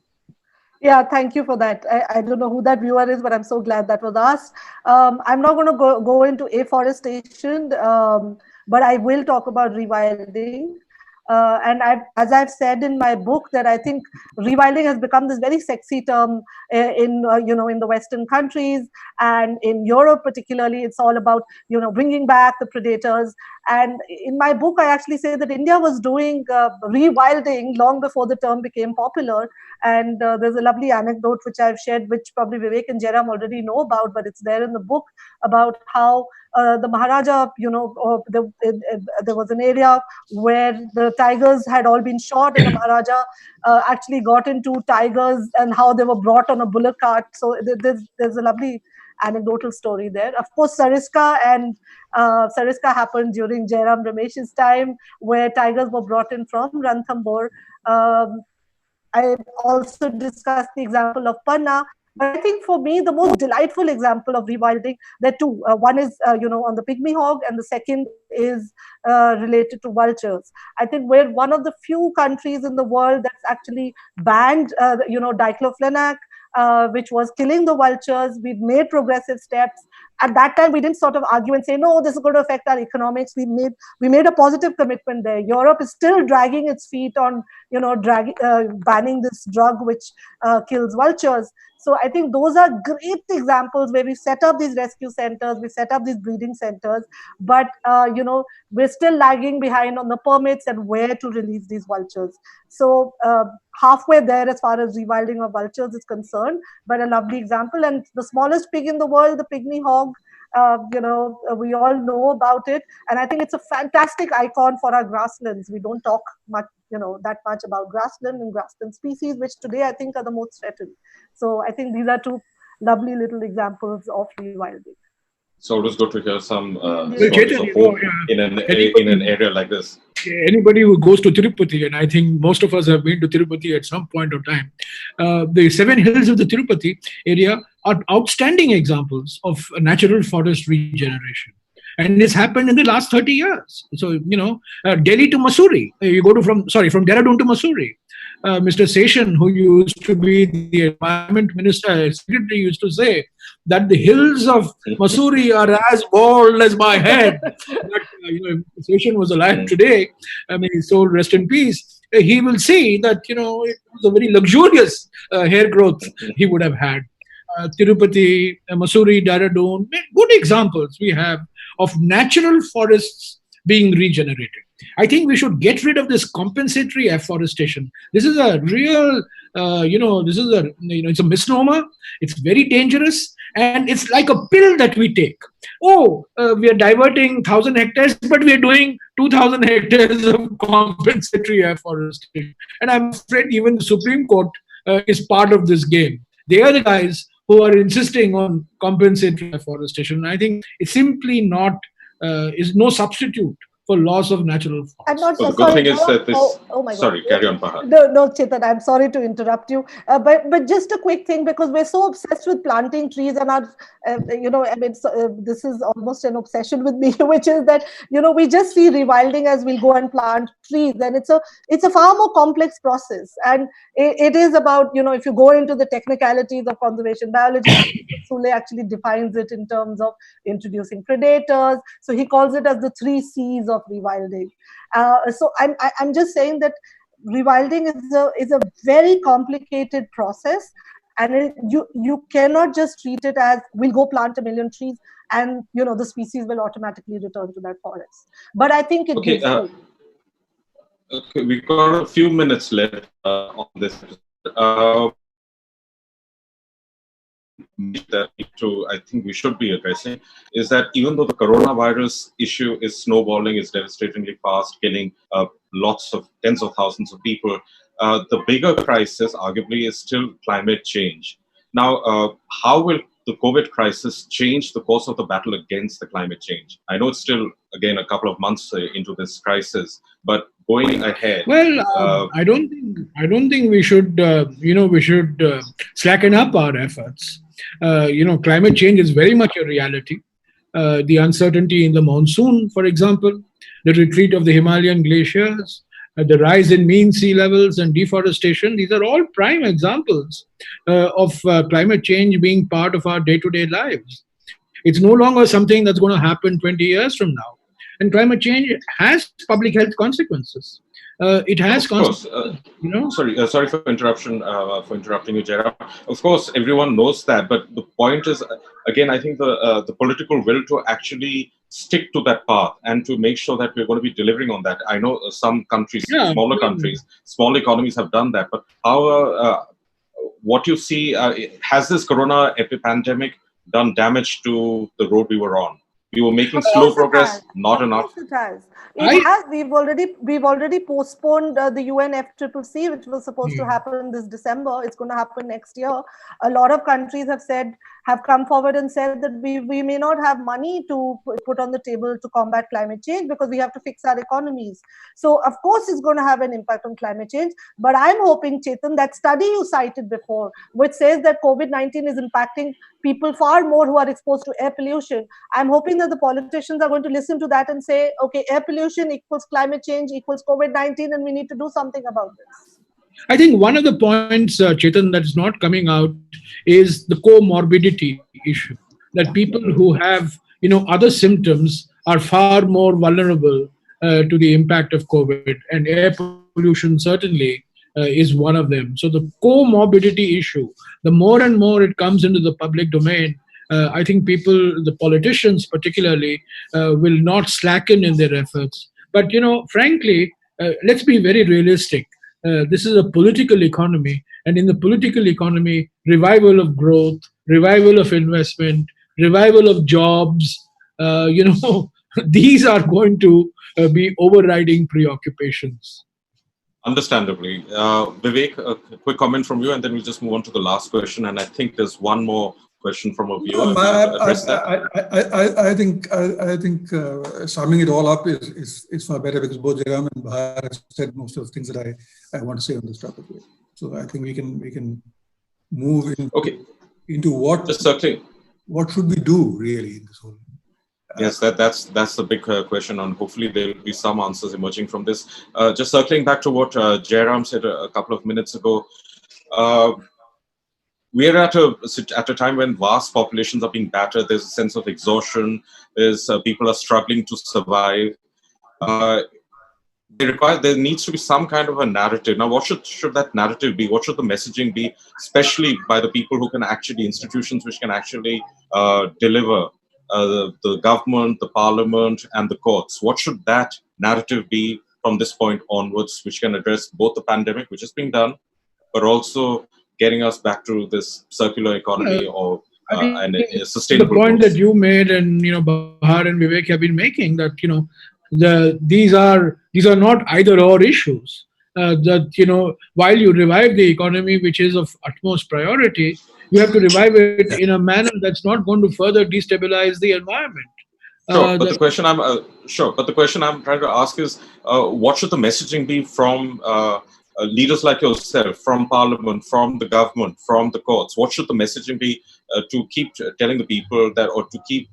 Yeah, thank you for that. I don't know who that viewer is, but I'm so glad that was asked. I'm not going to go into afforestation, but I will talk about rewilding. And as I've said in my book, that I think rewilding has become this very sexy term in the Western countries and in Europe particularly. It's all about bringing back the predators. And in my book, I actually say that India was doing rewilding long before the term became popular. And there's a lovely anecdote which I've shared, which probably Vivek and Jairam already know about, but it's there in the book, about how the Maharaja, there was an area where the tigers had all been shot, and the Maharaja actually got into tigers and how they were brought on a bullock cart. So there's a lovely anecdotal story there. Of course, Sariska happened during Jairam Ramesh's time, where tigers were brought in from Ranthambore. I also discussed the example of Panna. But I think for me, the most delightful example of rewilding, there are two. One is, on the pygmy hog, and the second is related to vultures. I think we're one of the few countries in the world that's actually banned, diclofenac, which was killing the vultures. We've made progressive steps. At that time, we didn't sort of argue and say, no, this is going to affect our economics. We made a positive commitment there. Europe is still dragging its feet on, banning this drug which kills vultures. So I think those are great examples where we set up these rescue centers, we set up these breeding centers, but we're still lagging behind on the permits and where to release these vultures. So halfway there as far as rewilding of vultures is concerned, but a lovely example. And the smallest pig in the world, the pygmy hog, we all know about it, and I think it's a fantastic icon for our grasslands. We don't talk much, that much about grassland and grassland species, which today I think are the most threatened. So I think these are two lovely little examples of rewilding. So it was good to hear some stories Chetan, of hope in an area like this. Anybody who goes to Tirupati, and I think most of us have been to Tirupati at some point of time, the 7 hills of the Tirupati area are outstanding examples of natural forest regeneration. And it's happened in the last 30 years. So, Delhi to Mussoorie, you go from Dehradun to Mussoorie. Mr. Seshan, who used to be the environment minister, secretary, used to say that the hills of Mussoorie are as bald as my head. But, if Seshan was alive today, his soul rest in peace, he will see that, it was a very luxurious hair growth he would have had. Tirupati, Mussoorie, Dehradun, good examples we have of natural forests being regenerated. I think we should get rid of this compensatory afforestation. This is a real, it's a misnomer. It's very dangerous, and it's like a pill that we take. We are diverting 1,000 hectares, but we are doing 2,000 hectares of compensatory afforestation. And I'm afraid even the Supreme Court is part of this game. They are the guys who are insisting on compensatory afforestation. I think it's simply not is no substitute for loss of natural forests. I'm not so the good thing is that this. Oh my God. Sorry, carry on, Bahar. No, Chetan, I'm sorry to interrupt you, but just a quick thing, because we're so obsessed with planting trees, and our, this is almost an obsession with me, which is that we just see rewilding as we'll go and plant trees, and it's a far more complex process, and it is about if you go into the technicalities of conservation biology, Sule actually defines it in terms of introducing predators. So he calls it as the 3 C's of rewilding. So I'm just saying that rewilding is a very complicated process, and you cannot just treat it as we'll go plant 1 million trees and the species will automatically return to that forest. But I think it gives hope. Okay, we've got a few minutes left on this. That I think we should be addressing is that even though the coronavirus issue is snowballing, is devastatingly fast, killing lots of tens of thousands of people, the bigger crisis, arguably, is still climate change. Now, how will the COVID crisis change the course of the battle against the climate change? I know it's still, again, a couple of months into this crisis, but going ahead. Well, I don't think we should, slacken up our efforts. Climate change is very much a reality. The uncertainty in the monsoon, for example, the retreat of the Himalayan glaciers, the rise in mean sea levels and deforestation, these are all prime examples of climate change being part of our day-to-day lives. It's no longer something that's going to happen 20 years from now. And climate change has public health consequences. It has consequences. Sorry for interrupting you, Jairam. Of course, everyone knows that, but the point is, again, I think the political will to actually stick to that path and to make sure that we're going to be delivering on that. I know some countries, smaller countries, small economies have done that, but how? What you see, has this corona pandemic done damage to the road we were on? We were making slow progress, not enough. It has. It has. We've already postponed the UNFCCC, which was supposed to happen this December. It's going to happen next year. A lot of countries have come forward and said that we may not have money to put on the table to combat climate change because we have to fix our economies. So of course it's going to have an impact on climate change. But I'm hoping, Chetan, that study you cited before, which says that COVID-19 is impacting people far more who are exposed to air pollution. I'm hoping that the politicians are going to listen to that and say, okay, air pollution equals climate change equals COVID-19, and we need to do something about this. I think one of the points, Chetan, that's not coming out is the comorbidity issue. That people who have, other symptoms are far more vulnerable to the impact of COVID, and air pollution certainly is one of them. So the comorbidity issue, the more and more it comes into the public domain, I think people, the politicians particularly, will not slacken in their efforts. But, frankly, let's be very realistic. This is a political economy, and in the political economy, revival of growth, revival of investment, revival of jobs, these are going to be overriding preoccupations. Understandably. Vivek, a quick comment from you, and then we'll just move on to the last question. And I think there's one more question from a viewer. I think summing it all up is far better, because both Jairam and Bahar have said most of the things that I want to say on this topic. So I think we can move into what should we do really in this whole. Yes, that's the big question, and hopefully there will be some answers emerging from this. Just circling back to what Jairam said a couple of minutes ago, we're at a time when vast populations are being battered. There's a sense of exhaustion. There's people are struggling to survive. There needs to be some kind of a narrative. Now, what should that narrative be? What should the messaging be, especially by the people who can actually, institutions which can actually deliver? The government, the parliament, and the courts. What should that narrative be from this point onwards, which can address both the pandemic, which is being done, but also getting us back to this circular economy and a sustainable the point growth? That you made, and Bahar and Vivek have been making, that these are not either or issues. While you revive the economy, which is of utmost priority, you have to revive it in a manner that's not going to further destabilize the environment. Sure, but the question I'm trying to ask is, what should the messaging be from leaders like yourself, from Parliament, from the government, from the courts? What should the messaging be to keep telling the people that, or to keep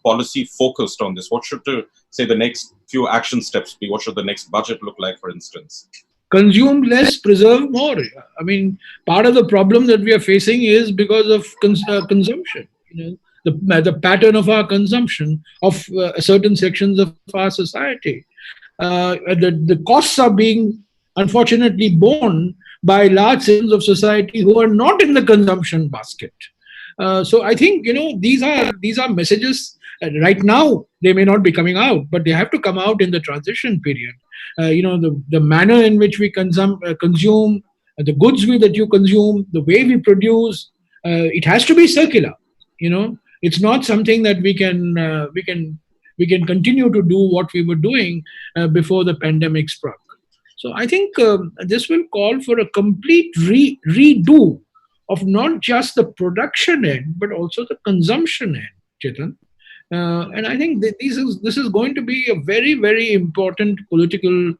policy focused on this? What should the next few action steps be? What should the next budget look like, for instance? Consume less, preserve more. I mean, part of the problem that we are facing is because of consumption. The pattern of our consumption of certain sections of our society. The costs are being, unfortunately, borne by large sections of society who are not in the consumption basket. So I think these are messages. Right now they may not be coming out, but they have to come out in the transition period. The manner in which we consume the goods that you consume, the way we produce, it has to be circular. It's not something that we can continue to do what we were doing before the pandemic struck. So I think this will call for a complete redo of not just the production end, but also the consumption end, Chetan. And I think that this is going to be a very, very important political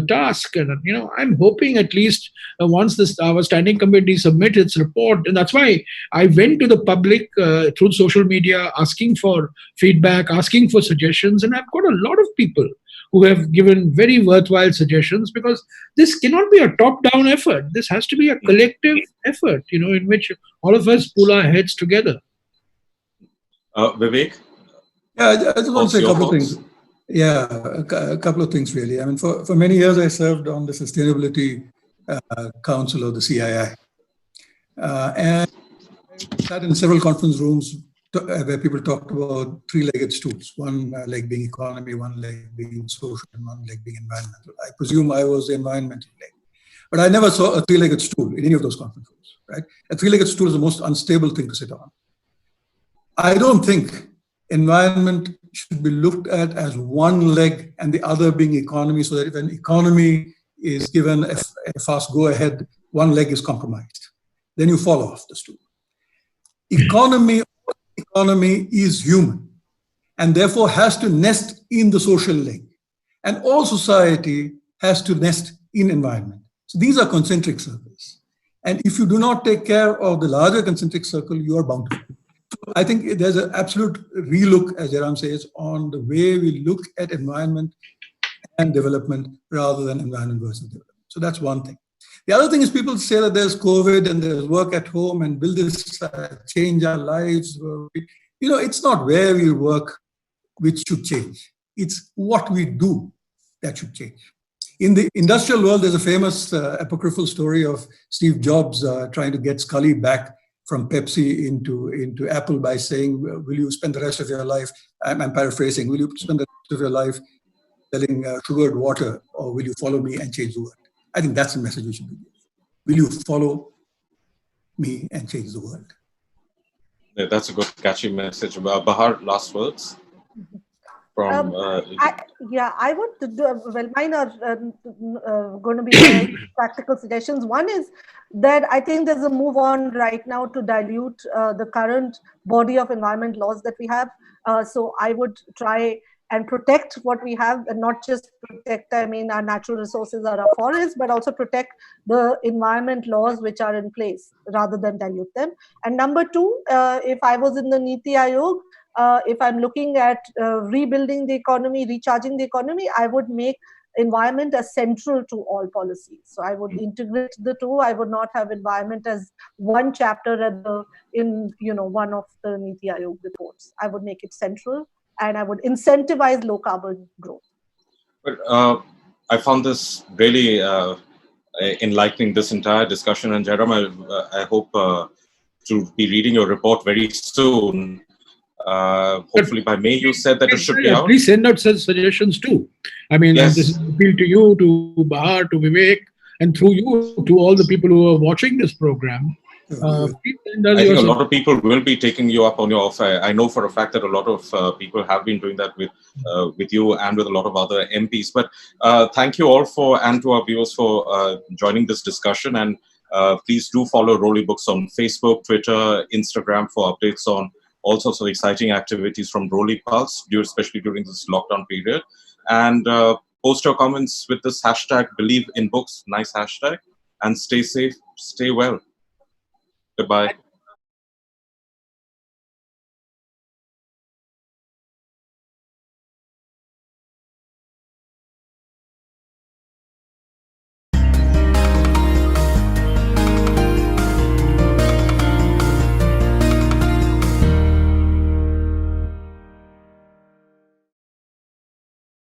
task. And I'm hoping at least once our standing committee submits its report, and that's why I went to the public through social media asking for feedback, asking for suggestions, and I've got a lot of people who have given very worthwhile suggestions, because this cannot be a top-down effort. This has to be a collective effort, in which all of us pull our heads together. Vivek? Yeah, I just want to say a couple of things. Yeah, a couple of things really. I mean, for many years I served on the Sustainability Council of the CII. And I sat in several conference rooms where people talked about three-legged stools, one leg being economy, one leg being social, and one leg being environmental. I presume I was the environmental leg. But I never saw a three-legged stool in any of those conference rooms, right? A three-legged stool is the most unstable thing to sit on. I don't think environment should be looked at as one leg and the other being economy, so that if an economy is given a fast go-ahead, one leg is compromised. Then you fall off the stool. Economy is human and therefore has to nest in the social leg. And all society has to nest in environment. So these are concentric circles. And if you do not take care of the larger concentric circle, you are bound to fail. So I think there's an absolute relook, as Jairam says, on the way we look at environment and development rather than environment versus development. So that's one thing. The other thing is people say that there's COVID and there's work at home and will this change our lives? It's not where we work which should change. It's what we do that should change. In the industrial world, there's a famous apocryphal story of Steve Jobs trying to get Scully back from Pepsi into Apple by saying, will you spend the rest of your life, I'm paraphrasing, will you spend the rest of your life selling sugared water, or will you follow me and change the world? I think that's the message we should be giving. Will you follow me and change the world? Yeah, that's a good, catchy message. Bahar, last words? From I would do, well, mine are going to be very practical suggestions. One is that I think there's a move on right now to dilute the current body of environment laws that we have. So I would try and protect what we have, and not just protect, I mean, our natural resources are our forests, but also protect the environment laws which are in place rather than dilute them. And number two, if I was in the Niti Aayog, if I'm looking at rebuilding the economy, recharging the economy, I would make environment as central to all policies. So I would integrate the two. I would not have environment as one chapter in one of the Niti Aayog reports. I would make it central, and I would incentivize low carbon growth. But I found this really enlightening, this entire discussion. And Jairam, I hope to be reading your report very soon. Hopefully by May, you said that it should be out. Please send out such suggestions too. I mean, yes. This is an appeal to you, to Bahar, to Vivek, and through you to all the people who are watching this program. I think a lot of people will be taking you up on your offer. I know for a fact that a lot of people have been doing that with you and with a lot of other MPs. But thank you all and to our viewers for joining this discussion. And please do follow Roli Books on Facebook, Twitter, Instagram for updates on all sorts of exciting activities from Roli Pulse, especially during this lockdown period. And post your comments with this hashtag #BelieveInBooks, nice hashtag. And stay safe, stay well. Goodbye.